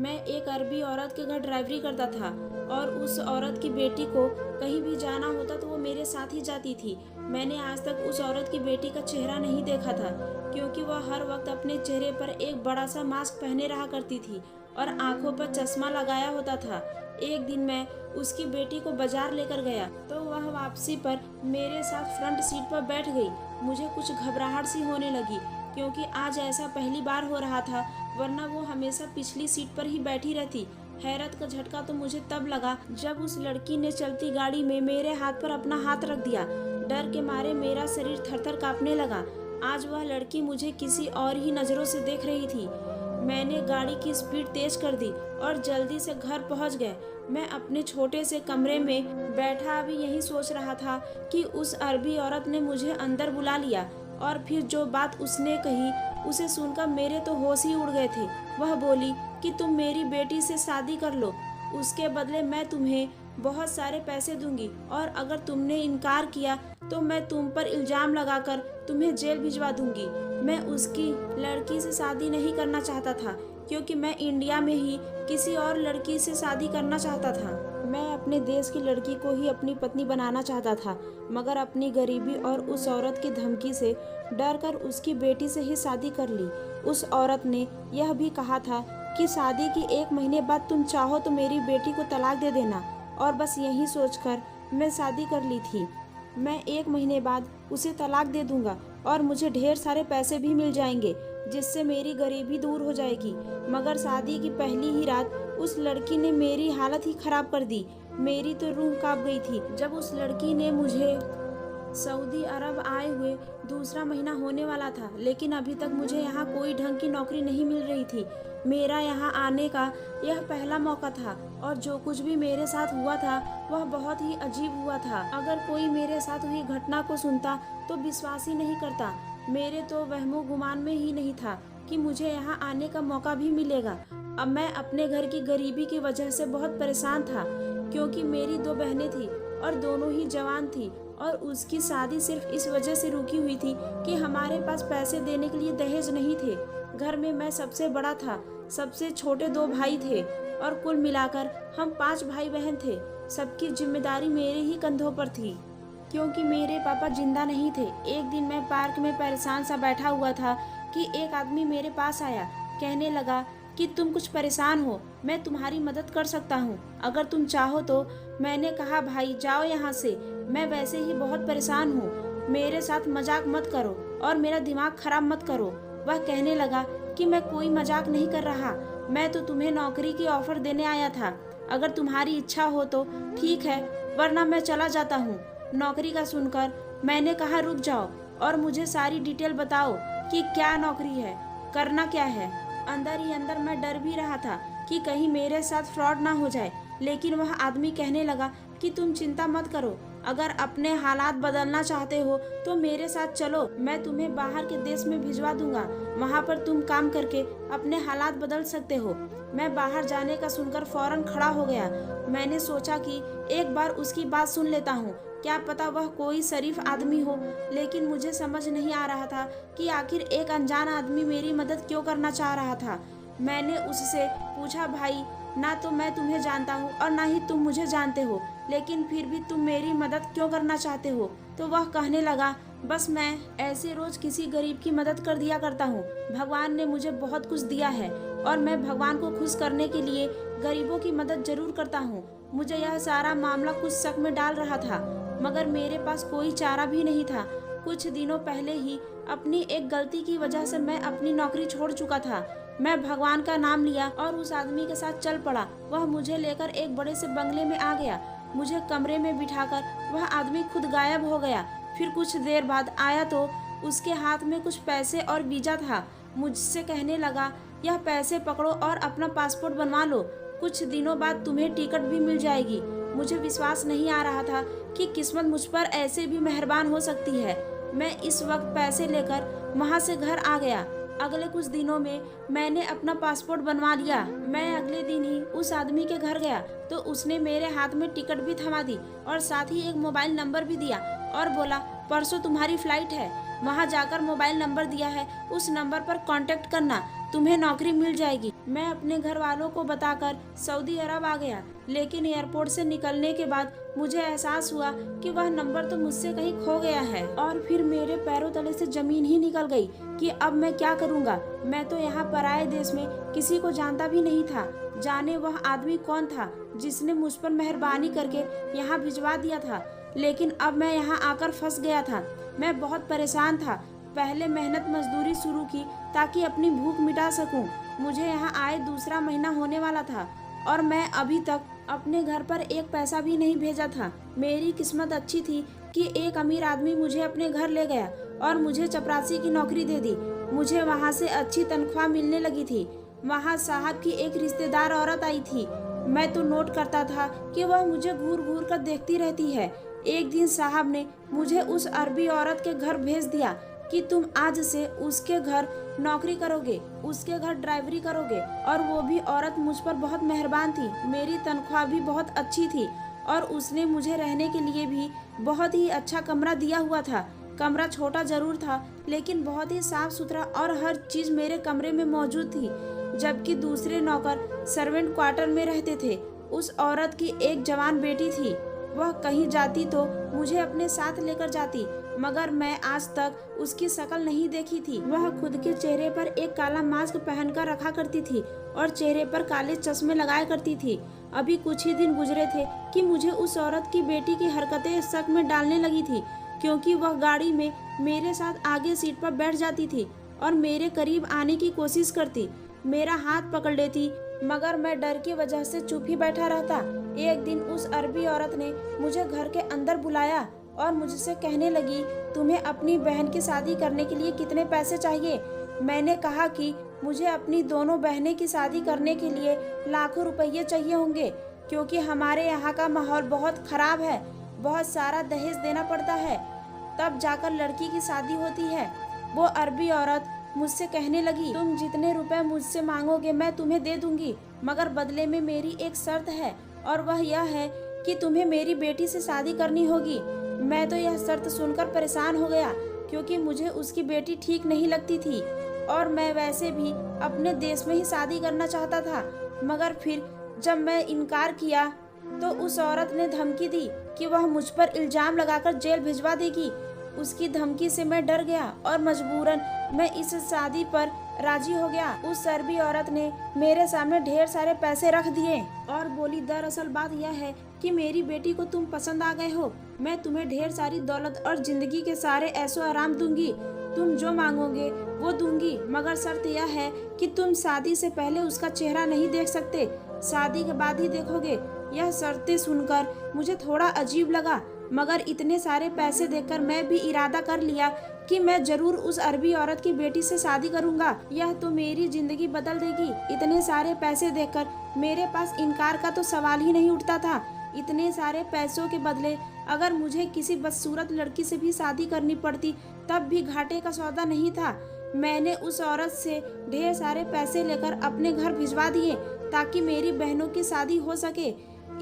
मैं एक अरबी औरत के घर ड्राइवरी करता था और उस औरत की बेटी को कहीं भी जाना होता तो वो मेरे साथ ही जाती थी। मैंने आज तक उस औरत की बेटी का चेहरा नहीं देखा था क्योंकि वह हर वक्त अपने चेहरे पर एक बड़ा सा मास्क पहने रहा करती थी और आंखों पर चश्मा लगाया होता था। एक दिन मैं उसकी बेटी को बाजार लेकर गया तो वह वापसी पर मेरे साथ फ्रंट सीट पर बैठ गई। मुझे कुछ घबराहट सी होने लगी क्योंकि आज ऐसा पहली बार हो रहा था, वरना वो हमेशा पिछली सीट पर ही बैठी रहती। हैरत का झटका तो मुझे तब लगा जब उस लड़की ने चलती गाड़ी में मेरे हाथ पर अपना हाथ रख दिया। डर के मारे मेरा शरीर थरथर कांपने लगा। आज वह लड़की मुझे किसी और ही नज़रों से देख रही थी। मैंने गाड़ी की स्पीड तेज कर दी और जल्दी से घर पहुंच गए। मैं अपने छोटे से कमरे में बैठा अभी यही सोच रहा था कि उस अरबी औरत ने मुझे अंदर बुला लिया और फिर जो बात उसने कही उसे सुनकर मेरे तो होश ही उड़ गए थे। वह बोली कि तुम मेरी बेटी से शादी कर लो, उसके बदले मैं तुम्हें बहुत सारे पैसे दूंगी और अगर तुमने इनकार किया तो मैं तुम पर इल्ज़ाम लगाकर तुम्हें जेल भिजवा दूंगी। मैं उसकी लड़की से शादी नहीं करना चाहता था क्योंकि मैं इंडिया में ही किसी और लड़की से शादी करना चाहता था। मैं अपने देश की लड़की को ही अपनी पत्नी बनाना चाहता था, मगर अपनी गरीबी और उस औरत की धमकी से डर कर उसकी बेटी से ही शादी कर ली। उस औरत ने यह भी कहा था कि शादी की 1 महीने बाद तुम चाहो तो मेरी बेटी को तलाक दे देना, और बस यही सोचकर मैं शादी कर ली थी। मैं 1 महीने बाद उसे तलाक दे दूंगा और मुझे ढेर सारे पैसे भी मिल जाएंगे जिससे मेरी गरीबी दूर हो जाएगी। मगर शादी की पहली ही रात उस लड़की ने मेरी हालत ही खराब कर दी। मेरी तो रूह कांप गई थी जब उस लड़की ने मुझे सऊदी अरब आए हुए 2 महीना होने वाला था, लेकिन अभी तक मुझे यहाँ कोई ढंग की नौकरी नहीं मिल रही थी। मेरा यहाँ आने का यह पहला मौका था और जो कुछ भी मेरे साथ हुआ था वह बहुत ही अजीब हुआ था। अगर कोई मेरे साथ हुई घटना को सुनता तो विश्वास ही नहीं करता। मेरे तो वहमो गुमान में ही नहीं था कि मुझे यहाँ आने का मौका भी मिलेगा। अब मैं अपने घर की गरीबी की वजह से बहुत परेशान था क्योंकि मेरी 2 बहनें थी और दोनों ही जवान थी और उसकी शादी सिर्फ इस वजह से रुकी हुई थी कि हमारे पास पैसे देने के लिए दहेज नहीं थे। घर में मैं सबसे बड़ा था, सबसे छोटे 2 भाई थे और कुल मिलाकर हम 5 भाई बहन थे। सबकी जिम्मेदारी मेरे ही कंधों पर थी क्योंकि मेरे पापा जिंदा नहीं थे। एक दिन मैं पार्क में परेशान सा बैठा हुआ था कि एक आदमी मेरे पास आया। कहने लगा कि तुम कुछ परेशान हो, मैं तुम्हारी मदद कर सकता हूँ अगर तुम चाहो तो। मैंने कहा भाई जाओ यहाँ से, मैं वैसे ही बहुत परेशान हूँ, मेरे साथ मजाक मत करो और मेरा दिमाग खराब मत करो। वह कहने लगा कि मैं कोई मजाक नहीं कर रहा, मैं तो तुम्हें नौकरी की ऑफर देने आया था। अगर तुम्हारी इच्छा हो तो ठीक है, वरना मैं चला जाता हूँ। नौकरी का सुनकर मैंने कहा रुक जाओ और मुझे सारी डिटेल बताओ कि क्या नौकरी है, करना क्या है। अंदर ही अंदर मैं डर भी रहा था कि कहीं मेरे साथ फ्रॉड ना हो जाए, लेकिन वह आदमी कहने लगा कि तुम चिंता मत करो, अगर अपने हालात बदलना चाहते हो तो मेरे साथ चलो, मैं तुम्हें बाहर के देश में भिजवा दूंगा, वहाँ पर तुम काम करके अपने हालात बदल सकते हो। मैं बाहर जाने का सुनकर फौरन खड़ा हो गया। मैंने सोचा कि एक बार उसकी बात सुन लेता हूँ, क्या पता वह कोई शरीफ आदमी हो। लेकिन मुझे समझ नहीं आ रहा था कि आखिर एक अनजान आदमी मेरी मदद क्यों करना चाह रहा था। मैंने उससे पूछा भाई, ना तो मैं तुम्हें जानता हूँ और ना ही तुम मुझे जानते हो, लेकिन फिर भी तुम मेरी मदद क्यों करना चाहते हो। तो वह कहने लगा बस मैं ऐसे रोज किसी गरीब की मदद कर दिया करता हूँ। भगवान ने मुझे बहुत कुछ दिया है और मैं भगवान को खुश करने के लिए गरीबों की मदद जरूर करता हूँ। मुझे यह सारा मामला कुछ शक में डाल रहा था, मगर मेरे पास कोई चारा भी नहीं था। कुछ दिनों पहले ही अपनी एक गलती की वजह से मैं अपनी नौकरी छोड़ चुका था। मैं भगवान का नाम लिया और उस आदमी के साथ चल पड़ा। वह मुझे लेकर एक बड़े से बंगले में आ गया। मुझे कमरे में बिठाकर वह आदमी खुद गायब हो गया। फिर कुछ देर बाद आया तो उसके हाथ में कुछ पैसे और वीजा था। मुझसे कहने लगा यह पैसे पकड़ो और अपना पासपोर्ट बनवा लो, कुछ दिनों बाद तुम्हें टिकट भी मिल जाएगी। मुझे विश्वास नहीं आ रहा था कि किस्मत मुझ पर ऐसे भी मेहरबान हो सकती है। मैं इस वक्त पैसे लेकर वहाँ से घर आ गया। अगले कुछ दिनों में मैंने अपना पासपोर्ट बनवा लिया। मैं अगले दिन ही उस आदमी के घर गया तो उसने मेरे हाथ में टिकट भी थमा दी और साथ ही एक मोबाइल नंबर भी दिया और बोला परसों तुम्हारी फ्लाइट है, वहाँ जाकर मोबाइल नंबर दिया है, उस नंबर पर कांटेक्ट करना, तुम्हें नौकरी मिल जाएगी। मैं अपने घर वालों को बताकर सऊदी अरब आ गया, लेकिन एयरपोर्ट से निकलने के बाद मुझे एहसास हुआ कि वह नंबर तो मुझसे कहीं खो गया है। और फिर मेरे पैरों तले से जमीन ही निकल गई कि अब मैं क्या करूँगा। मैं तो यहाँ पराये देश में किसी को जानता भी नहीं था। जाने वह आदमी कौन था जिसने मुझ पर मेहरबानी करके यहाँ भिजवा दिया था, लेकिन अब मैं यहाँ आकर फंस गया था। मैं बहुत परेशान था। पहले मेहनत मजदूरी शुरू की ताकि अपनी भूख मिटा सकूं। मुझे यहाँ आए दूसरा महीना होने वाला था और मैं अभी तक अपने घर पर एक पैसा भी नहीं भेजा था। मेरी किस्मत अच्छी थी कि एक अमीर आदमी मुझे अपने घर ले गया और मुझे चपरासी की नौकरी दे दी। मुझे वहाँ से अच्छी तनख्वाह मिलने लगी थी। वहाँ साहब की एक रिश्तेदार औरत आई थी। मैं तो नोट करता था कि वह मुझे घूर घूर कर देखती रहती है। एक दिन साहब ने मुझे उस अरबी औरत के घर भेज दिया कि तुम आज से उसके घर नौकरी करोगे, उसके घर ड्राइवरी करोगे। और वो भी औरत मुझ पर बहुत मेहरबान थी। मेरी तनख्वाह भी बहुत अच्छी थी और उसने मुझे रहने के लिए भी बहुत ही अच्छा कमरा दिया हुआ था। कमरा छोटा जरूर था, लेकिन बहुत ही साफ सुथरा और हर चीज मेरे कमरे में मौजूद थी। जबकि दूसरे नौकर सर्वेंट क्वार्टर में रहते थे। उस औरत की एक जवान बेटी थी। वह कहीं जाती तो मुझे अपने साथ लेकर जाती, मगर मैं आज तक उसकी शक्ल नहीं देखी थी। वह खुद के चेहरे पर एक काला मास्क पहनकर रखा करती थी और चेहरे पर काले चश्मे लगाया करती थी। अभी कुछ ही दिन गुजरे थे कि मुझे उस औरत की बेटी की हरकतें शक में डालने लगी थी, क्योंकि वह गाड़ी में मेरे साथ आगे सीट पर बैठ जाती थी और मेरे करीब आने की कोशिश करती, मेरा हाथ पकड़ लेती, मगर मैं डर की वजह से चुप ही बैठा रहता। एक दिन उस अरबी औरत ने मुझे घर के अंदर बुलाया और मुझसे कहने लगी, तुम्हें अपनी बहन की शादी करने के लिए कितने पैसे चाहिए। मैंने कहा कि मुझे अपनी दोनों बहनें की शादी करने के लिए लाखों रुपये चाहिए होंगे, क्योंकि हमारे यहाँ का माहौल बहुत खराब है। बहुत सारा दहेज देना पड़ता है, तब जाकर लड़की की शादी होती है। वो अरबी औरत मुझसे कहने लगी, तुम जितने रुपए मुझसे मांगोगे मैं तुम्हें दे दूंगी, मगर बदले में मेरी एक शर्त है, और वह यह है कि तुम्हें मेरी बेटी से शादी करनी होगी। मैं तो यह शर्त सुनकर परेशान हो गया, क्योंकि मुझे उसकी बेटी ठीक नहीं लगती थी और मैं वैसे भी अपने देश में ही शादी करना चाहता था। मगर फिर जब मैं इनकार किया तो उस औरत ने धमकी दी कि वह मुझ पर इल्जाम लगाकर जेल भिजवा देगी। उसकी धमकी से मैं डर गया और मजबूरन मैं इस शादी पर राजी हो गया। उस अरबी औरत ने मेरे सामने ढेर सारे पैसे रख दिए और बोली, दरअसल बात यह है कि मेरी बेटी को तुम पसंद आ गए हो। मैं तुम्हें ढेर सारी दौलत और जिंदगी के सारे ऐशो आराम दूंगी। तुम जो मांगोगे वो दूंगी, मगर शर्त यह है कि तुम शादी से पहले उसका चेहरा नहीं देख सकते, शादी के बाद ही देखोगे। यह शर्तें सुनकर मुझे थोड़ा अजीब लगा, मगर इतने सारे पैसे देखकर मैं भी इरादा कर लिया कि मैं जरूर उस अरबी औरत की बेटी से शादी करूंगा। यह तो मेरी जिंदगी बदल देगी। इतने सारे पैसे देखकर मेरे पास इनकार का तो सवाल ही नहीं उठता था। इतने सारे पैसों के बदले अगर मुझे किसी बदसूरत लड़की से भी शादी करनी पड़ती तब भी घाटे का सौदा नहीं था। मैंने उस औरत से ढेर सारे पैसे लेकर अपने घर भिजवा दिए ताकि मेरी बहनों की शादी हो सके।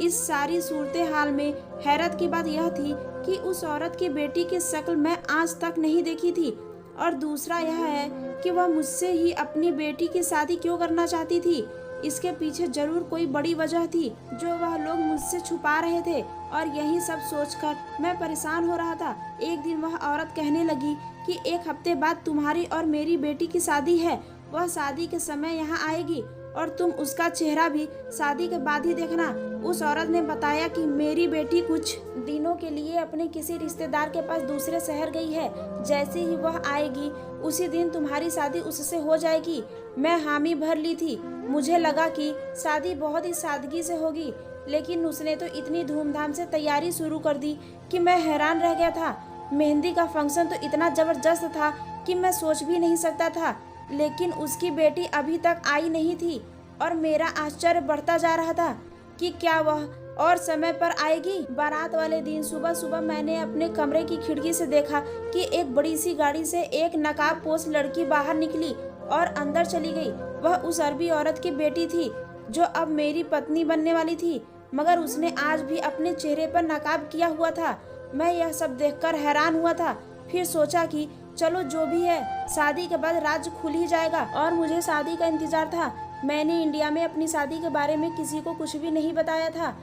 इस सारी सूरत हाल में हैरत की बात यह थी कि उस औरत की बेटी की शक्ल मैं आज तक नहीं देखी थी, और दूसरा यह है कि वह मुझसे ही अपनी बेटी की शादी क्यों करना चाहती थी। इसके पीछे जरूर कोई बड़ी वजह थी जो वह लोग मुझसे छुपा रहे थे, और यही सब सोचकर मैं परेशान हो रहा था। एक दिन वह औरत कहने लगी कि 1 हफ्ते बाद तुम्हारी और मेरी बेटी की शादी है। वह शादी के समय यहाँ आएगी और तुम उसका चेहरा भी शादी के बाद ही देखना। उस औरत ने बताया कि मेरी बेटी कुछ दिनों के लिए अपने किसी रिश्तेदार के पास दूसरे शहर गई है। जैसे ही वह आएगी उसी दिन तुम्हारी शादी उससे हो जाएगी। मैं हामी भर ली थी। मुझे लगा कि शादी बहुत ही सादगी से होगी, लेकिन उसने तो इतनी धूमधाम से तैयारी शुरू कर दी कि मैं हैरान रह गया था। मेहंदी का फंक्शन तो इतना जबरदस्त था कि मैं सोच भी नहीं सकता था, लेकिन उसकी बेटी अभी तक आई नहीं थी और मेरा आश्चर्य बढ़ता जा रहा था कि क्या वह और समय पर आएगी। बारात वाले दिन सुबह सुबह मैंने अपने कमरे की खिड़की से देखा कि एक बड़ी सी गाड़ी से एक नकाबपोश लड़की बाहर निकली और अंदर चली गई। वह उस अरबी औरत की बेटी थी जो अब मेरी पत्नी बनने वाली थी, मगर उसने आज भी अपने चेहरे पर नकाब किया हुआ था। मैं यह सब देखकर हैरान हुआ था। फिर सोचा कि चलो जो भी है, शादी के बाद राज्य खुल ही जाएगा और मुझे शादी का इंतजार था। मैंने इंडिया में अपनी शादी के बारे में किसी को कुछ भी नहीं बताया था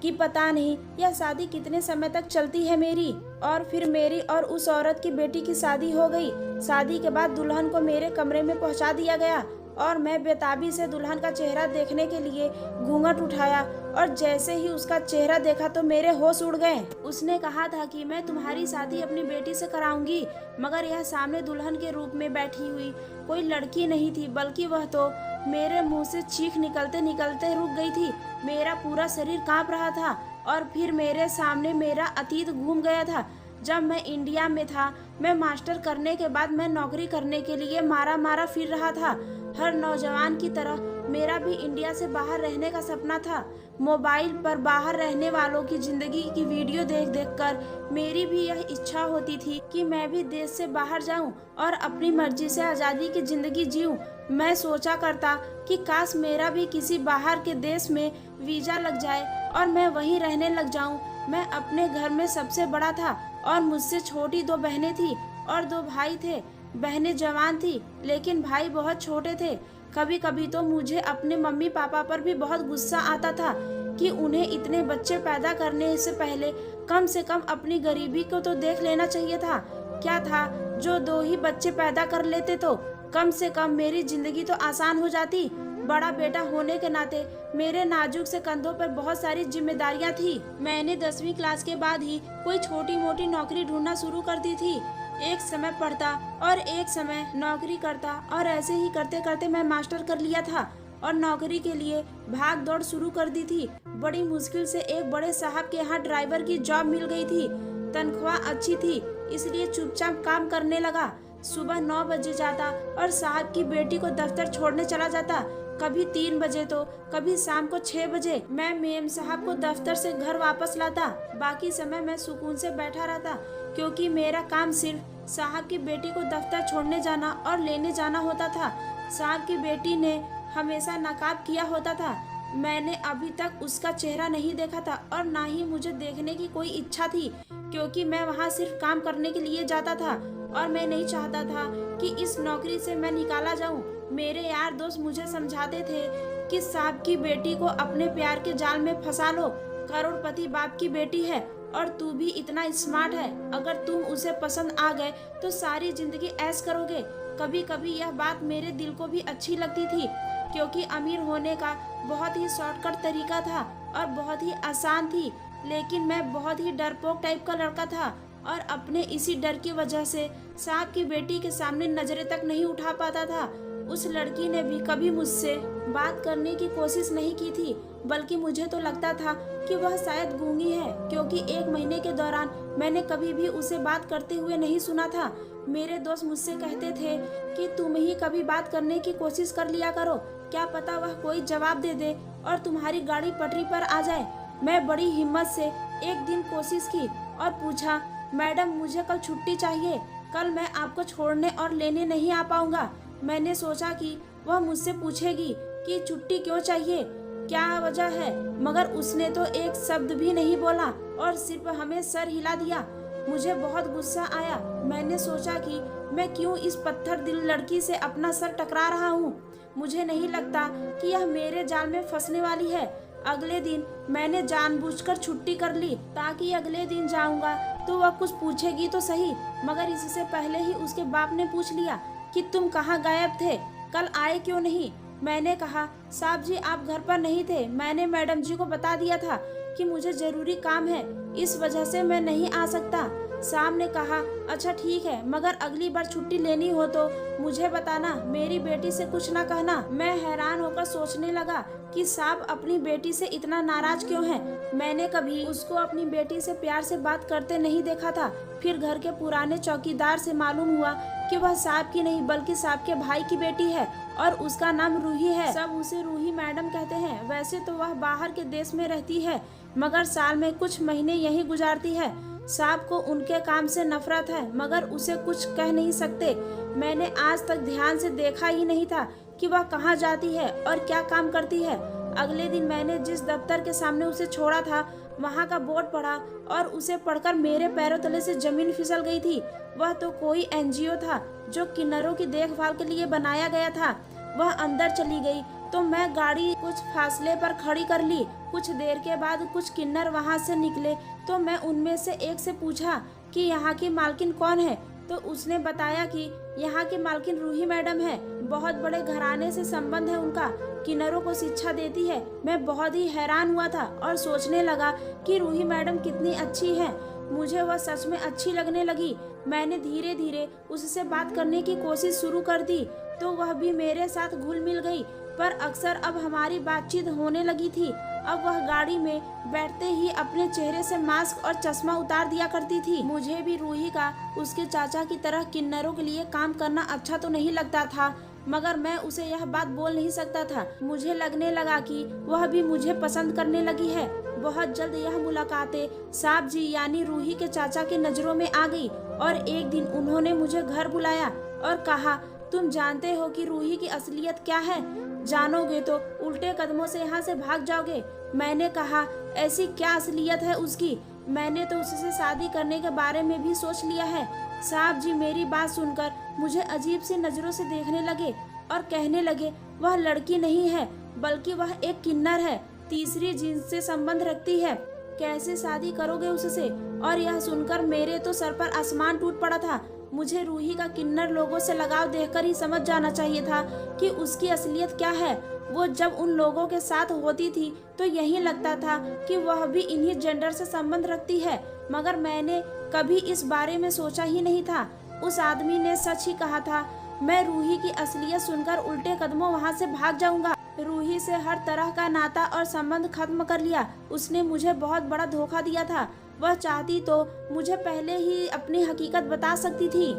कि पता नहीं यह शादी कितने समय तक चलती है मेरी। और फिर मेरी और उस औरत की बेटी की शादी हो गई। शादी के बाद दुल्हन को मेरे कमरे में पहुंचा दिया गया और मैं बेताबी से दुल्हन का चेहरा देखने के लिए घूंघट उठाया और जैसे ही उसका चेहरा देखा तो मेरे होश उड़ गए। उसने कहा था कि मैं तुम्हारी शादी अपनी बेटी से कराऊंगी, मगर यह सामने दुल्हन के रूप में बैठी हुई कोई लड़की नहीं थी, बल्कि वह तो मेरे मुंह से चीख निकलते निकलते रुक गई थी। मेरा पूरा शरीर कांप रहा था और फिर मेरे सामने मेरा अतीत घूम गया था। जब मैं इंडिया में था, मैं मास्टर करने के बाद मैं नौकरी करने के लिए मारा मारा फिर रहा था। हर नौजवान की तरह मेरा भी इंडिया से बाहर रहने का सपना था। मोबाइल पर बाहर रहने वालों की जिंदगी की वीडियो देख देख कर मेरी भी यह इच्छा होती थी कि मैं भी देश से बाहर जाऊं और अपनी मर्जी से आज़ादी की जिंदगी जीऊं। मैं सोचा करता कि काश मेरा भी किसी बाहर के देश में वीज़ा लग जाए और मैं वहीं रहने लग जाऊं। मैं अपने घर में सबसे बड़ा था और मुझसे छोटी 2 बहनें थी और 2 भाई थे। बहनें जवान थी लेकिन भाई बहुत छोटे थे। कभी कभी तो मुझे अपने मम्मी पापा पर भी बहुत गुस्सा आता था कि उन्हें इतने बच्चे पैदा करने से पहले कम से कम अपनी गरीबी को तो देख लेना चाहिए था। क्या था जो 2 ही बच्चे पैदा कर लेते तो कम से कम मेरी जिंदगी तो आसान हो जाती। बड़ा बेटा होने के नाते मेरे नाजुक से कंधों पर बहुत सारी जिम्मेदारियां थी। मैंने 10वीं क्लास के बाद ही कोई छोटी मोटी नौकरी ढूंढना शुरू कर दी थी। एक समय पढ़ता और एक समय नौकरी करता और ऐसे ही करते करते मैं मास्टर कर लिया था और नौकरी के लिए भाग दौड़ शुरू कर दी थी। बड़ी मुश्किल से एक बड़े साहब के यहाँ ड्राइवर की जॉब मिल गई थी। तनख्वाह अच्छी थी, इसलिए चुपचाप काम करने लगा। सुबह 9 बजे जाता और साहब की बेटी को दफ्तर छोड़ने चला जाता। कभी 3 बजे तो कभी शाम को 6 बजे मैं मेम साहब को दफ्तर से घर वापस लाता। बाकी समय मैं सुकून से बैठा रहता क्योंकि मेरा काम सिर्फ साहब की बेटी को दफ्तर छोड़ने जाना और लेने जाना होता था। साहब की बेटी ने हमेशा नकाब किया होता था। मैंने अभी तक उसका चेहरा नहीं देखा था और ना ही मुझे देखने की कोई इच्छा थी क्योंकि मैं वहाँ सिर्फ काम करने के लिए जाता था और मैं नहीं चाहता था कि इस नौकरी से मैं निकाला जाऊं। मेरे यार दोस्त मुझे समझाते थे कि साहब की बेटी को अपने प्यार के जाल में फंसा लो। करोड़पति बाप की बेटी है और तू भी इतना स्मार्ट है। अगर तुम उसे पसंद आ गए तो सारी जिंदगी ऐश करोगे। कभी कभी यह बात मेरे दिल को भी अच्छी लगती थी क्योंकि अमीर होने का बहुत ही शॉर्टकट तरीका था और बहुत ही आसान थी। लेकिन मैं बहुत ही डरपोक टाइप का लड़का था और अपने इसी डर की वजह से साहब की बेटी के सामने नजरें तक नहीं उठा पाता था। उस लड़की ने भी कभी मुझसे बात करने की कोशिश नहीं की थी, बल्कि मुझे तो लगता था कि वह शायद गूंगी है क्योंकि 1 महीने के दौरान मैंने कभी भी उसे बात करते हुए नहीं सुना था। मेरे दोस्त मुझसे कहते थे कि तुम ही कभी बात करने की कोशिश कर लिया करो, क्या पता वह कोई जवाब दे दे और तुम्हारी गाड़ी पटरी पर आ जाए। मैं बड़ी हिम्मत से एक दिन कोशिश की और पूछा, मैडम मुझे कल छुट्टी चाहिए, कल मैं आपको छोड़ने और लेने नहीं आ पाऊंगा। मैंने सोचा कि वह मुझसे पूछेगी कि छुट्टी क्यों चाहिए, क्या वजह है, मगर उसने तो एक शब्द भी नहीं बोला और सिर्फ हमें सर हिला दिया। मुझे बहुत गुस्सा आया। मैंने सोचा कि मैं क्यों इस पत्थर दिल लड़की से अपना सर टकरा रहा हूँ। मुझे नहीं लगता कि यह मेरे जाल में फंसने वाली है। अगले दिन मैंने जानबूझकर छुट्टी कर ली ताकि अगले दिन जाऊंगा तो वह कुछ पूछेगी तो सही, मगर इससे पहले ही उसके बाप ने पूछ लिया कि तुम कहाँ गायब थे, कल आए क्यों नहीं। मैंने कहा, साहब जी आप घर पर नहीं थे, मैंने मैडम जी को बता दिया था कि मुझे जरूरी काम है, इस वजह से मैं नहीं आ सकता। साहब ने कहा, अच्छा ठीक है, मगर अगली बार छुट्टी लेनी हो तो मुझे बताना, मेरी बेटी से कुछ ना कहना। मैं हैरान होकर सोचने लगा कि साहब अपनी बेटी से इतना नाराज क्यों है। मैंने कभी उसको अपनी बेटी से प्यार से बात करते नहीं देखा था। फिर घर के पुराने चौकीदार से मालूम हुआ कि वह साहब की नहीं बल्कि साहब के भाई की बेटी है और उसका नाम रूही है। सब उसे रूही मैडम कहते हैं। वैसे तो वह बाहर के देश में रहती है, मगर साल में कुछ महीने यहीं गुजारती है। साहब को उनके काम से नफरत है, मगर उसे कुछ कह नहीं सकते। मैंने आज तक ध्यान से देखा ही नहीं था कि वह कहाँ जाती है और क्या काम करती है। अगले दिन मैंने जिस दफ्तर के सामने उसे छोड़ा था वहाँ का बोर्ड पढ़ा और उसे पढ़कर मेरे पैरों तले से जमीन फिसल गई थी। वह तो कोई एनजीओ था जो किन्नरों की देखभाल के लिए बनाया गया था। वह अंदर चली गई तो मैं गाड़ी कुछ फासले पर खड़ी कर ली। कुछ देर के बाद कुछ किन्नर वहाँ से निकले तो मैं उनमें से एक से पूछा कि यहाँ की मालकिन कौन है। तो उसने बताया कि यहाँ की मालकिन रूही मैडम है, बहुत बड़े घराने से संबंध है उनका, किन्नरों को शिक्षा देती है। मैं बहुत ही हैरान हुआ था और सोचने लगा कि रूही मैडम कितनी अच्छी है। मुझे वह सच में अच्छी लगने लगी। मैंने धीरे धीरे उससे बात करने की कोशिश शुरू कर दी तो वह भी मेरे साथ घुल मिल गई, पर अक्सर अब हमारी बातचीत होने लगी थी। अब वह गाड़ी में बैठते ही अपने चेहरे से मास्क और चश्मा उतार दिया करती थी। मुझे भी रूही का उसके चाचा की तरह किन्नरों के लिए काम करना अच्छा तो नहीं लगता था, मगर मैं उसे यह बात बोल नहीं सकता था। मुझे लगने लगा कि वह भी मुझे पसंद करने लगी है। बहुत जल्द यह मुलाकातें साहब जी यानी रूही के चाचा की नजरों में आ गई और एक दिन उन्होंने मुझे घर बुलाया और कहा, तुम जानते हो कि रूही की असलियत क्या है? जानोगे तो उल्टे कदमों से यहाँ से भाग जाओगे। मैंने कहा, ऐसी क्या असलियत है उसकी? मैंने तो उससे शादी करने के बारे में भी सोच लिया है। साहब जी मेरी बात सुनकर मुझे अजीब सी नजरों से देखने लगे और कहने लगे, वह लड़की नहीं है बल्कि वह एक किन्नर है, तीसरी जिन्स से संबंध रखती है। कैसे शादी करोगे उससे? और यह सुनकर मेरे तो सर पर आसमान टूट पड़ा था। मुझे रूही का किन्नर लोगों से लगाव देखकर ही समझ जाना चाहिए था कि उसकी असलियत क्या है। वो जब उन लोगों के साथ होती थी तो यही लगता था कि वह भी इन्हीं जेंडर से संबंध रखती है, मगर मैंने कभी इस बारे में सोचा ही नहीं था। उस आदमी ने सच ही कहा था। मैं रूही की असलियत सुनकर उल्टे कदमों वहाँ से भाग जाऊंगा। रूही से हर तरह का नाता और संबंध खत्म कर लिया। उसने मुझे बहुत बड़ा धोखा दिया था। वह चाहती तो मुझे पहले ही अपनी हकीकत बता सकती थी।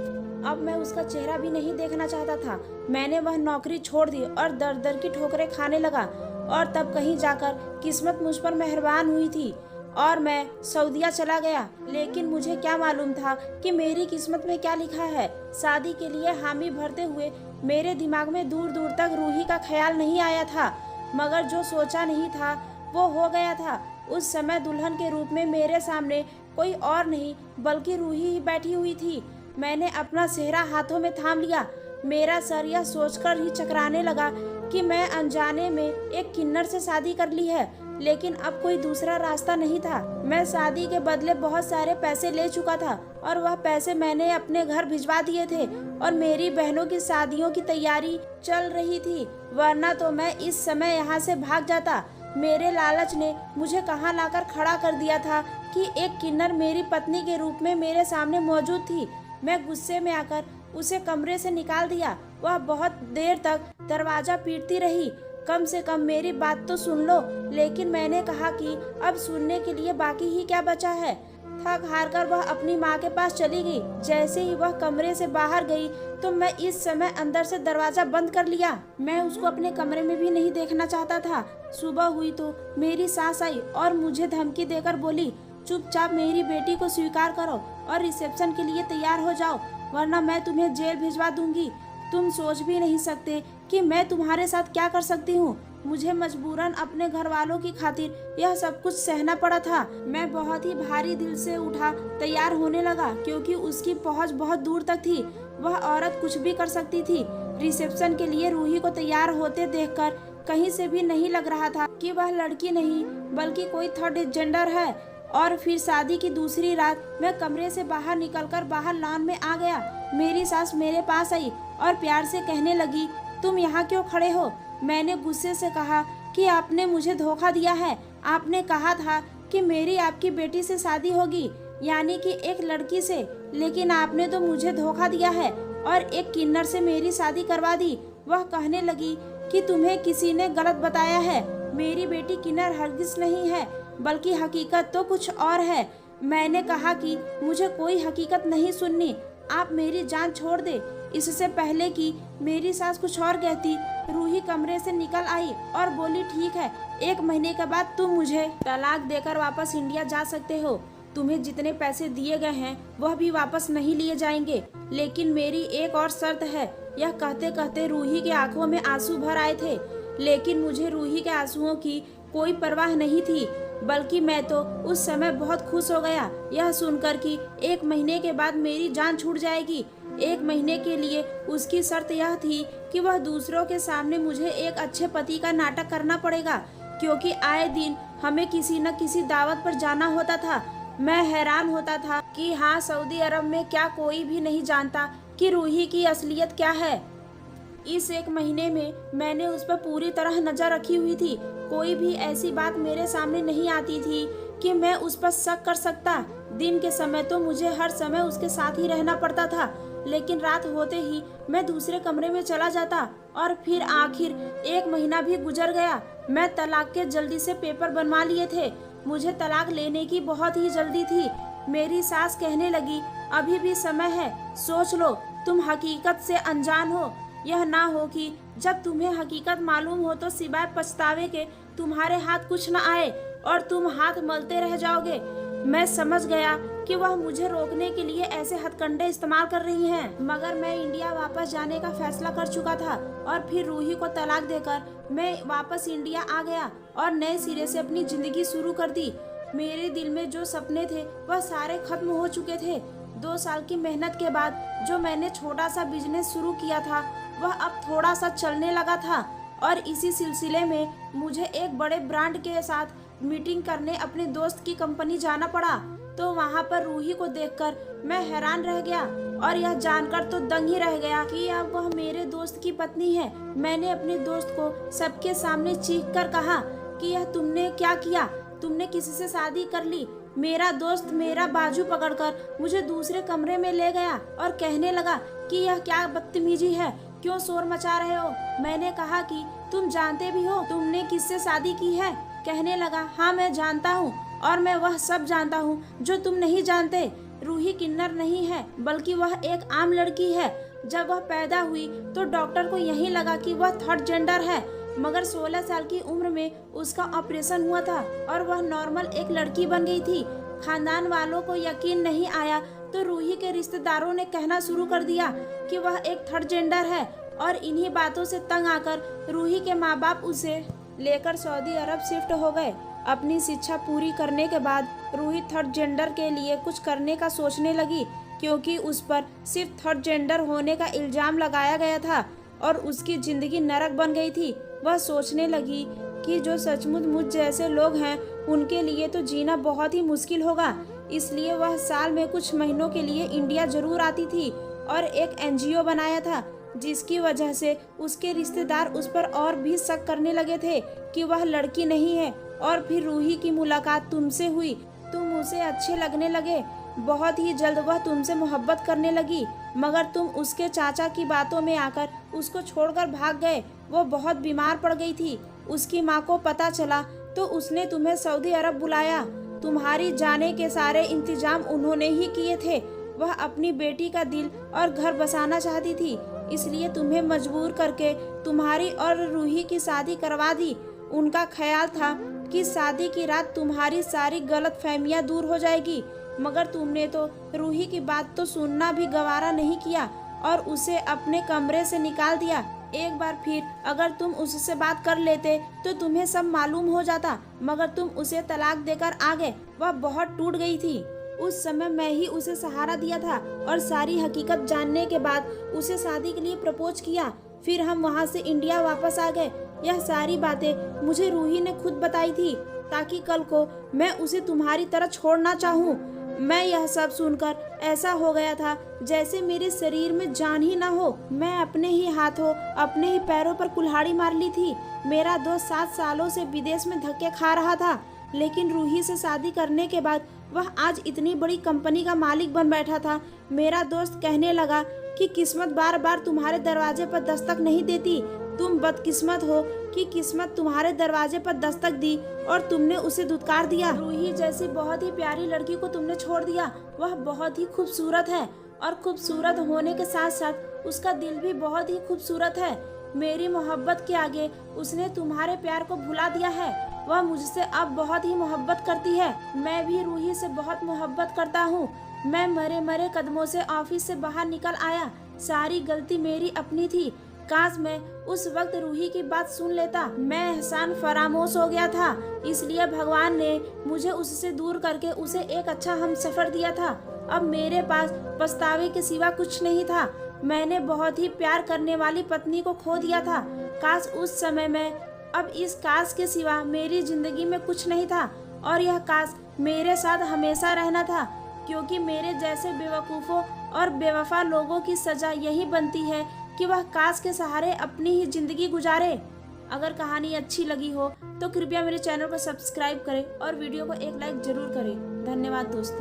अब मैं उसका चेहरा भी नहीं देखना चाहता था। मैंने वह नौकरी छोड़ दी और दर दर की ठोकरें खाने लगा और तब कहीं जाकर किस्मत मुझ पर मेहरबान हुई थी और मैं सऊदीया चला गया। लेकिन मुझे क्या मालूम था कि मेरी किस्मत में क्या लिखा है। शादी के लिए हामी भरते हुए मेरे दिमाग में दूर दूर तक रूही का ख्याल नहीं आया था, मगर जो सोचा नहीं था वो हो गया था। उस समय दुल्हन के रूप में मेरे सामने कोई और नहीं बल्कि रूही ही बैठी हुई थी। मैंने अपना सेहरा हाथों में थाम लिया। मेरा सर यह सोचकर ही चकराने लगा कि मैं अनजाने में एक किन्नर से शादी कर ली है, लेकिन अब कोई दूसरा रास्ता नहीं था। मैं शादी के बदले बहुत सारे पैसे ले चुका था और वह पैसे मैंने अपने घर भिजवा दिए थे और मेरी बहनों की शादियों की तैयारी चल रही थी, वरना तो मैं इस समय यहाँ से भाग जाता। मेरे लालच ने मुझे कहाँ लाकर खड़ा कर दिया था कि एक किन्नर मेरी पत्नी के रूप में मेरे सामने मौजूद थी। मैं गुस्से में आकर उसे कमरे से निकाल दिया। वह बहुत देर तक दरवाजा पीटती रही। कम से कम मेरी बात तो सुन लो। लेकिन मैंने कहा कि अब सुनने के लिए बाकी ही क्या बचा है। थक हार कर वह अपनी माँ के पास चली गई। जैसे ही वह कमरे से बाहर गई तो मैं इस समय अंदर से दरवाजा बंद कर लिया। मैं उसको अपने कमरे में भी नहीं देखना चाहता था। सुबह हुई तो मेरी सास आई और मुझे धमकी देकर बोली, चुपचाप मेरी बेटी को स्वीकार करो और रिसेप्शन के लिए तैयार हो जाओ, वरना मैं तुम्हें जेल भिजवा दूंगी। तुम सोच भी नहीं सकते कि मैं तुम्हारे साथ क्या कर सकती हूँ। मुझे मजबूरन अपने घर वालों की खातिर यह सब कुछ सहना पड़ा था। मैं बहुत ही भारी दिल से उठा, तैयार होने लगा क्योंकि उसकी पहुँच बहुत दूर तक थी। वह औरत कुछ भी कर सकती थी। रिसेप्शन के लिए रूही को तैयार होते देखकर कहीं से भी नहीं लग रहा था कि वह लड़की नहीं बल्कि कोई थर्ड जेंडर है। और फिर शादी की दूसरी रात मैं कमरे से बाहर निकलकर बाहर लॉन में आ गया। मेरी सास मेरे पास आई और प्यार से कहने लगी, तुम यहाँ क्यों खड़े हो? मैंने गुस्से से कहा कि आपने मुझे धोखा दिया है। आपने कहा था कि मेरी आपकी बेटी से शादी होगी, यानी कि एक लड़की से, लेकिन आपने तो मुझे धोखा दिया है और एक किन्नर से मेरी शादी करवा दी। वह कहने लगी कि तुम्हें किसी ने गलत बताया है। मेरी बेटी किन्नर हरगिज नहीं है, बल्कि हकीकत तो कुछ और है। मैंने कहा कि मुझे कोई हकीकत नहीं सुननी, आप मेरी जान छोड़ दे। इससे पहले कि मेरी सास कुछ और कहती, रूही कमरे से निकल आई और बोली, ठीक है, 1 महीने के बाद तुम मुझे तलाक देकर वापस इंडिया जा सकते हो। तुम्हें जितने पैसे दिए गए हैं वह भी वापस नहीं लिए जाएंगे, लेकिन मेरी एक और शर्त है। यह कहते कहते रूही के आंखों में आंसू भर आए थे, लेकिन मुझे रूही के आंसुओं की कोई परवाह नहीं थी, बल्कि मैं तो उस समय बहुत खुश हो गया यह सुनकर कि 1 महीने के बाद मेरी जान छूट जाएगी। 1 महीने के लिए उसकी शर्त यह थी कि वह दूसरों के सामने मुझे एक अच्छे पति का नाटक करना पड़ेगा, क्योंकि आए दिन हमें किसी न किसी दावत पर जाना होता था। मैं हैरान होता था कि हाँ, सऊदी अरब में क्या कोई भी नहीं जानता कि रूही की असलियत क्या है। इस 1 महीने में मैंने उस पर पूरी तरह नजर रखी हुई थी। कोई भी ऐसी बात मेरे सामने नहीं आती थी कि मैं उस पर शक कर सकता। दिन के समय तो मुझे हर समय उसके साथ ही रहना पड़ता था, लेकिन रात होते ही मैं दूसरे कमरे में चला जाता। और फिर आखिर 1 महीना भी गुजर गया। मैं तलाक के जल्दी से पेपर बनवा लिए थे। मुझे तलाक लेने की बहुत ही जल्दी थी। मेरी सास कहने लगी, अभी भी समय है, सोच लो, तुम हकीकत से अनजान हो। यह ना हो कि जब तुम्हें हकीकत मालूम हो तो सिवाय पछतावे के तुम्हारे हाथ कुछ न आए और तुम हाथ मलते रह जाओगे। मैं समझ गया कि वह मुझे रोकने के लिए ऐसे हथकंडे इस्तेमाल कर रही हैं, मगर मैं इंडिया वापस जाने का फैसला कर चुका था और फिर रूही को तलाक देकर मैं वापस इंडिया आ गया और नए सिरे से अपनी जिंदगी शुरू कर दी। मेरे दिल में जो सपने थे वह सारे खत्म हो चुके थे। 2 साल की मेहनत के बाद जो मैंने छोटा सा बिजनेस शुरू किया था वह अब थोड़ा सा चलने लगा था और इसी सिलसिले में मुझे एक बड़े ब्रांड के साथ मीटिंग करने अपने दोस्त की कंपनी जाना पड़ा। तो वहाँ पर रूही को देखकर मैं हैरान रह गया और यह जानकर तो दंग ही रह गया कि अब वह मेरे दोस्त की पत्नी है। मैंने अपने दोस्त को सबके सामने चीख कर कहा कि यह तुमने क्या किया, तुमने किसी से शादी कर ली। मेरा दोस्त मेरा बाजू पकड़कर मुझे दूसरे कमरे में ले गया और कहने लगा कि यह क्या बदतमीजी है, क्यों शोर मचा रहे हो। मैंने कहा कि तुम जानते भी हो तुमने किससे शादी की है। कहने लगा, हाँ मैं जानता हूँ और मैं वह सब जानता हूँ जो तुम नहीं जानते। रूही किन्नर नहीं है, बल्कि वह एक आम लड़की है। जब वह पैदा हुई तो डॉक्टर को यही लगा कि वह 3rd जेंडर है, मगर 16 साल की उम्र में उसका ऑपरेशन हुआ था और वह नॉर्मल एक लड़की बन गई थी। खानदान वालों को यकीन नहीं आया तो रूही के रिश्तेदारों ने कहना शुरू कर दिया कि वह एक 3rd जेंडर है और इन्हीं बातों से तंग आकर रूही के माँ बाप उसे लेकर सऊदी अरब शिफ्ट हो गए। अपनी शिक्षा पूरी करने के बाद रूही 3rd जेंडर के लिए कुछ करने का सोचने लगी, क्योंकि उस पर सिर्फ 3rd जेंडर होने का इल्जाम लगाया गया था और उसकी जिंदगी नरक बन गई थी। वह सोचने लगी कि जो सचमुच मुझ जैसे लोग हैं उनके लिए तो जीना बहुत ही मुश्किल होगा। इसलिए वह साल में कुछ महीनों के लिए इंडिया जरूर आती थी और एक NGO बनाया था, जिसकी वजह से उसके रिश्तेदार उस पर और भी शक करने लगे थे कि वह लड़की नहीं है। और फिर रूही की मुलाकात तुमसे हुई, तुम उसे अच्छे लगने लगे। बहुत ही जल्द वह तुमसे मोहब्बत करने लगी, मगर तुम उसके चाचा की बातों में आकर उसको छोड़कर भाग गए। वो बहुत बीमार पड़ गई थी। उसकी माँ को पता चला तो उसने तुम्हें सऊदी अरब बुलाया। तुम्हारी जाने के सारे इंतजाम उन्होंने ही किए थे। वह अपनी बेटी का दिल और घर बसाना चाहती थी, इसलिए तुम्हें मजबूर करके तुम्हारी और रूही की शादी करवा दी। उनका ख्याल था कि शादी की रात तुम्हारी सारी गलतफहमियां दूर हो जाएगी, मगर तुमने तो रूही की बात तो सुनना भी गवारा नहीं किया और उसे अपने कमरे से निकाल दिया। एक बार फिर अगर तुम उससे बात कर लेते तो तुम्हें सब मालूम हो जाता, मगर तुम उसे तलाक देकर आ गए। वह बहुत टूट गई थी। उस समय मैं ही उसे सहारा दिया था और सारी हकीकत जानने के बाद उसे शादी के लिए प्रपोज किया। फिर हम वहाँ से इंडिया वापस आ गए। यह सारी बातें मुझे रूही ने खुद बताई थी, ताकि कल को मैं उसे तुम्हारी तरह छोड़ना चाहूँ। मैं यह सब सुनकर ऐसा हो गया था जैसे मेरे शरीर में जान ही ना हो। मैं अपने ही हाथों अपने ही पैरों पर कुल्हाड़ी मार ली थी। मेरा दोस्त 7 सालों से विदेश में धक्के खा रहा था, लेकिन रूही से शादी करने के बाद वह आज इतनी बड़ी कंपनी का मालिक बन बैठा था। मेरा दोस्त कहने लगा कि किस्मत बार बार तुम्हारे दरवाजे पर दस्तक नहीं देती। तुम बदकिस्मत हो कि किस्मत तुम्हारे दरवाजे पर दस्तक दी और तुमने उसे धुतकार दिया। रूही जैसी बहुत ही प्यारी लड़की को तुमने छोड़ दिया। वह बहुत ही खूबसूरत है और खूबसूरत होने के साथ साथ उसका दिल भी बहुत ही खूबसूरत है। मेरी मोहब्बत के आगे उसने तुम्हारे प्यार को भुला दिया है। वह मुझसे अब बहुत ही मोहब्बत करती है। मैं भी रूही से बहुत मोहब्बत करता हूँ। मैं मरे मरे कदमों से ऑफिस से बाहर निकल आया। सारी गलती मेरी अपनी थी। काश मैं उस वक्त रूही की बात सुन लेता। मैं एहसान फरामोश हो गया था, इसलिए भगवान ने मुझे उससे दूर करके उसे एक अच्छा हमसफर दिया था। अब मेरे पास पछतावे के सिवा कुछ नहीं था। मैंने बहुत ही प्यार करने वाली पत्नी को खो दिया था। काश उस समय में, अब इस काश के सिवा मेरी जिंदगी में कुछ नहीं था और यह काश मेरे साथ हमेशा रहना था, क्योंकि मेरे जैसे बेवकूफ़ों और बेवफा लोगों की सजा यही बनती है कि वह काश के सहारे अपनी ही जिंदगी गुजारे। अगर कहानी अच्छी लगी हो तो कृपया मेरे चैनल को सब्सक्राइब करें और वीडियो को एक लाइक जरूर करें। धन्यवाद दोस्तों।